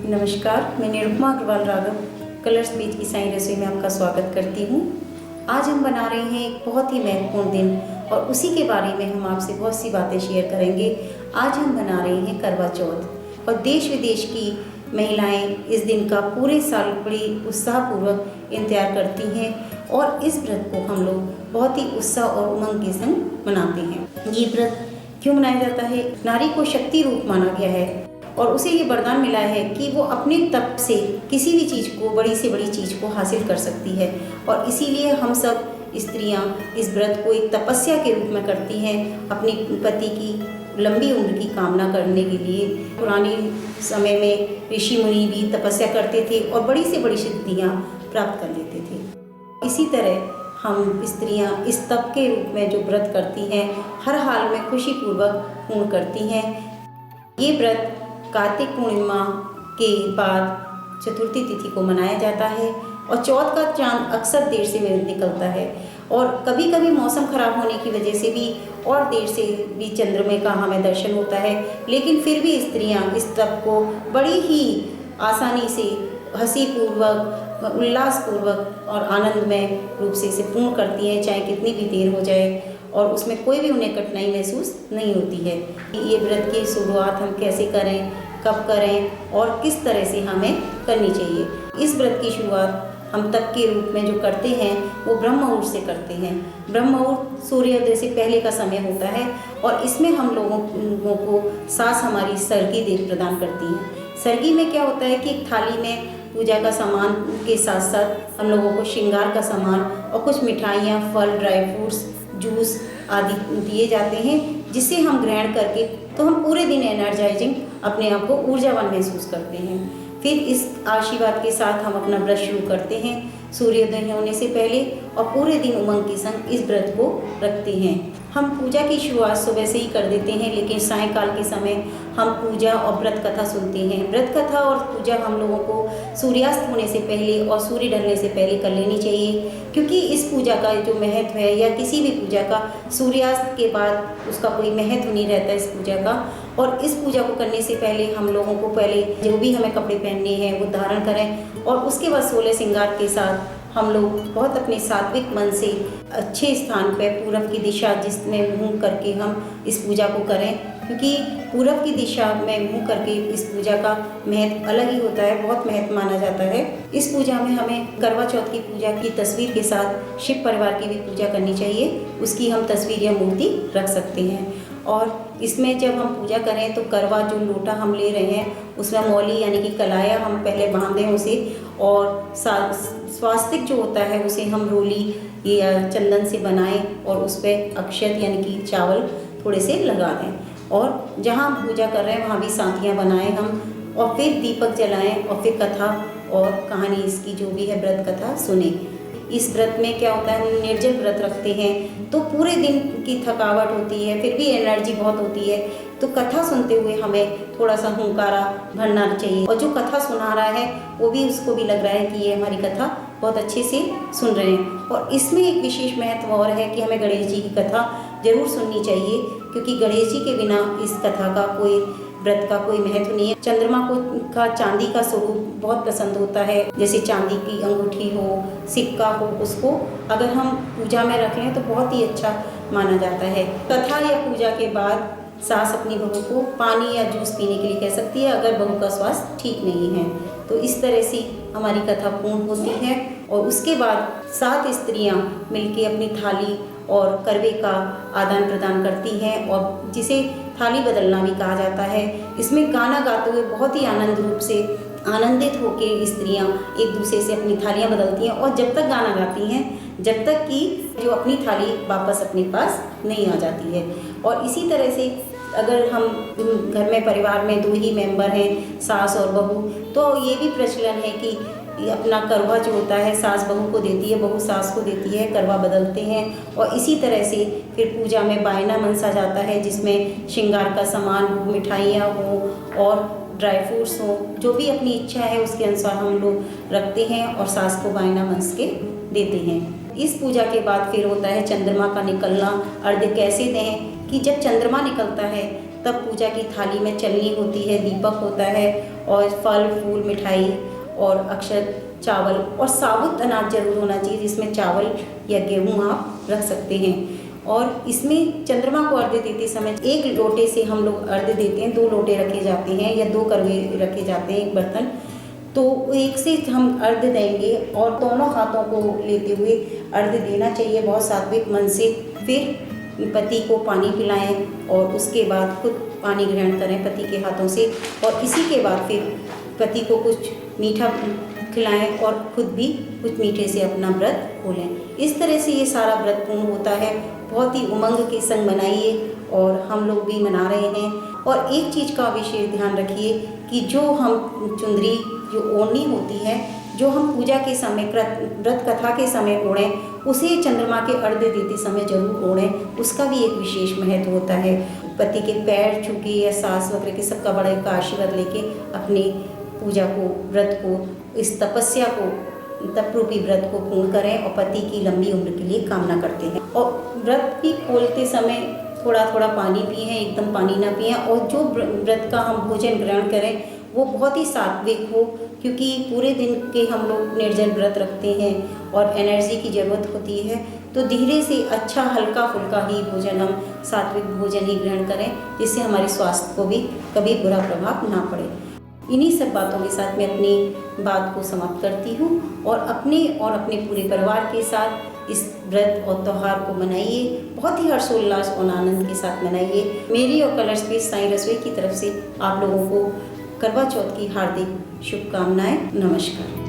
नमस्कार, मैं निरुपमा अग्रवाल राघव कलर्स बीच की साई रसोई में आपका स्वागत करती हूँ। आज हम बना रहे हैं एक बहुत ही महत्वपूर्ण दिन और उसी के बारे में हम आपसे बहुत सी बातें शेयर करेंगे। आज हम बना रहे हैं करवा चौथ और देश विदेश की महिलाएं इस दिन का पूरे साल बड़ी उत्साहपूर्वक इंतजार करती हैं और इस व्रत को हम लोग बहुत ही उत्साह और उमंग के संग मनाते हैं। ये व्रत क्यों मनाया जाता है? नारी को शक्ति रूप माना गया है और उसे ये वरदान मिला है कि वो अपने तप से किसी भी चीज़ को, बड़ी से बड़ी चीज़ को हासिल कर सकती है और इसीलिए हम सब स्त्रियां इस व्रत को एक तपस्या के रूप में करती हैं, अपने पति की लंबी उम्र की कामना करने के लिए। पुराने समय में ऋषि मुनि भी तपस्या करते थे और बड़ी से बड़ी सिद्धियाँ प्राप्त कर लेते थे। इसी तरह हम स्त्रियां इस तप के रूप में जो व्रत करती हैं, हर हाल में खुशीपूर्वक पूर्ण करती हैं। ये व्रत कार्तिक पूर्णिमा के बाद चतुर्थी तिथि को मनाया जाता है और चौथ का चांद अक्सर देर से निकलता है और कभी कभी मौसम खराब होने की वजह से भी और देर से भी चंद्रमा का हमें दर्शन होता है, लेकिन फिर भी स्त्रियां इस तप को बड़ी ही आसानी से, हंसीपूर्वक, उल्लासपूर्वक और आनंदमय रूप से इसे पूर्ण करती हैं, चाहे कितनी भी देर हो जाए और उसमें कोई भी उन्हें कठिनाई महसूस नहीं होती है। ये व्रत की शुरुआत हम कैसे करें, कब करें और किस तरह से हमें करनी चाहिए। इस व्रत की शुरुआत हम तप के रूप में जो करते हैं वो ब्रह्म मुहूर्त से करते हैं। ब्रह्म मुहूर्त सूर्योदय से पहले का समय होता है और इसमें हम लोगों को सास हमारी सर्गी देख प्रदान करती है। सर्गी में क्या होता है कि एक थाली में पूजा का सामान के साथ साथ हम लोगों को श्रृंगार का सामान और कुछ मिठाइयाँ, फल, ड्राई फ्रूट्स, जूस आदि दिए जाते हैं, जिसे हम ग्रहण करके तो हम पूरे दिन एनर्जाइजिंग, अपने आप को ऊर्जावान महसूस करते हैं। फिर इस आशीर्वाद के साथ हम अपना व्रत शुरू करते हैं सूर्योदय होने से पहले और पूरे दिन उमंग के संग इस व्रत को रखते हैं। हम पूजा की शुरुआत सुबह से ही कर देते हैं, लेकिन सायंकाल के समय हम पूजा और व्रत कथा सुनते हैं। व्रत कथा और पूजा हम लोगों को सूर्यास्त होने से पहले और सूर्य ढलने से पहले कर लेनी चाहिए, क्योंकि इस पूजा का जो महत्व है या किसी भी पूजा का सूर्यास्त के बाद उसका कोई महत्व नहीं रहता इस पूजा का। और इस पूजा को करने से पहले हम लोगों को पहले जो भी हमें कपड़े पहनने हैं वो धारण करें और उसके बाद 16 श्रृंगार के साथ हम लोग बहुत अपने सात्विक मन से अच्छे स्थान पर पूरब की दिशा जिसमें मुँह करके हम इस पूजा को करें, क्योंकि पूरब की दिशा में मुँह करके इस पूजा का महत्व अलग ही होता है, बहुत महत्व माना जाता है। इस पूजा में हमें करवा चौथ की पूजा की तस्वीर के साथ शिव परिवार की भी पूजा करनी चाहिए। उसकी हम तस्वीर या मूर्ति रख सकते हैं और इसमें जब हम पूजा करें तो करवा जो लोटा हम ले रहे हैं उसमें मौली यानी कि कलाया हम पहले बांधें उसे, और स्वास्तिक जो होता है उसे हम रोली या चंदन से बनाएं और उस पर अक्षत यानी कि चावल थोड़े से लगा दें और जहाँ हम पूजा कर रहे हैं वहाँ भी साथियाँ बनाएं हम और फिर दीपक जलाएं और फिर कथा और कहानी इसकी जो भी है व्रत कथा सुने। इस व्रत में क्या होता है, हम निर्जल व्रत रखते हैं तो पूरे दिन की थकावट होती है, फिर भी एनर्जी बहुत होती है, तो कथा सुनते हुए हमें थोड़ा सा हुंकारा भरना चाहिए और जो कथा सुना रहा है वो भी, उसको भी लग रहा है कि ये हमारी कथा बहुत अच्छे से सुन रहे हैं। और इसमें एक विशेष महत्व और है कि हमें गणेश जी की कथा जरूर सुननी चाहिए, क्योंकि गणेश जी के बिना इस कथा का कोई, व्रत का कोई महत्व नहीं है। चंद्रमा का चांदी का स्वरूप बहुत पसंद होता है, जैसे चांदी की अंगूठी हो, सिक्का हो, उसको अगर हम पूजा में रख लें तो बहुत ही अच्छा माना जाता है। कथा या पूजा के बाद सास अपनी बहू को पानी या जूस पीने के लिए कह सकती है अगर बहू का स्वास्थ्य ठीक नहीं है। तो इस तरह से हमारी कथा पूर्ण होती है और उसके बाद 7 स्त्रियां मिलकर अपनी थाली और करवे का आदान प्रदान करती हैं और जिसे थाली बदलना भी कहा जाता है। इसमें गाना गाते हुए बहुत ही आनंद रूप से आनंदित होकर स्त्रियां एक दूसरे से अपनी थालियां बदलती हैं और जब तक गाना गाती हैं जब तक कि जो अपनी थाली वापस अपने पास नहीं आ जाती है। और इसी तरह से अगर हम घर में परिवार में 2 ही मेंबर हैं, सास और बहू, तो ये भी प्रचलन है कि अपना करवा जो होता है सास बहू को देती है, बहू सास को देती है, करवा बदलते हैं। और इसी तरह से फिर पूजा में बायना मनसा जाता है जिसमें श्रृंगार का सामान हो, मिठाइयाँ हो और ड्राई फ्रूट्स हो, जो भी अपनी इच्छा है उसके अनुसार हम लोग रखते हैं और सास को बायना मनस के देते हैं। इस पूजा के बाद फिर होता है चंद्रमा का निकलना। अर्घ्य कैसे दें कि जब चंद्रमा निकलता है तब पूजा की थाली में चलनी होती है, दीपक होता है और फल फूल मिठाई और अक्षत चावल और साबुत अनाज जरूर होना चाहिए, जिसमें चावल या गेहूँ आप रख सकते हैं। और इसमें चंद्रमा को अर्घ्य देते समय एक लोटे से हम लोग अर्घ्य देते हैं, 2 लोटे रखे जाते हैं या 2 करवे रखे जाते हैं एक बर्तन, तो एक से हम अर्घ्य देंगे और दोनों हाथों को लेते हुए अर्घ्य देना चाहिए बहुत सात्विक मन से। फिर पति को पानी पिलाएं और उसके बाद खुद पानी ग्रहण करें पति के हाथों से, और इसी के बाद फिर पति को कुछ मीठा खिलाएं और खुद भी कुछ मीठे से अपना व्रत खोलें। इस तरह से ये सारा व्रत पूर्ण होता है। बहुत ही उमंग के संग मनाइए और हम लोग भी मना रहे हैं। और एक चीज़ का विशेष ध्यान रखिए कि जो हम चुंदरी जो ओढ़नी होती है, जो हम पूजा के समय व्रत कथा के समय ओढ़ें, उसे चंद्रमा के अर्घ्य देते समय जरूर ओढ़ें। उसका भी एक विशेष महत्व होता है। पति के पैर छू के या सास वगैरह के सबका बड़े का आशीर्वाद लेके अपने पूजा को, व्रत को, इस तपस्या को, तपरूपी व्रत को पूर्ण करें और पति की लंबी उम्र के लिए कामना करते हैं। और व्रत भी खोलते समय थोड़ा थोड़ा पानी पिएं, एकदम पानी ना पिएं। और जो व्रत का हम भोजन ग्रहण करें वो बहुत ही सात्विक हो, क्योंकि पूरे दिन के हम लोग निर्जल व्रत रखते हैं और एनर्जी की ज़रूरत होती है। तो धीरे से अच्छा हल्का फुल्का ही भोजन, हम सात्विक भोजन ही ग्रहण करें, जिससे हमारे स्वास्थ्य को भी कभी बुरा प्रभाव ना पड़े। इन्हीं सब बातों के साथ मैं अपनी बात को समाप्त करती हूँ और अपने पूरे परिवार के साथ इस व्रत और त्यौहार को मनाइए, बहुत ही हर्षोल्लास और आनंद के साथ मनाइए। मेरी और कलर्स स्पेस साईं रसोई की तरफ से आप लोगों को करवा चौथ की हार्दिक शुभकामनाएं। नमस्कार।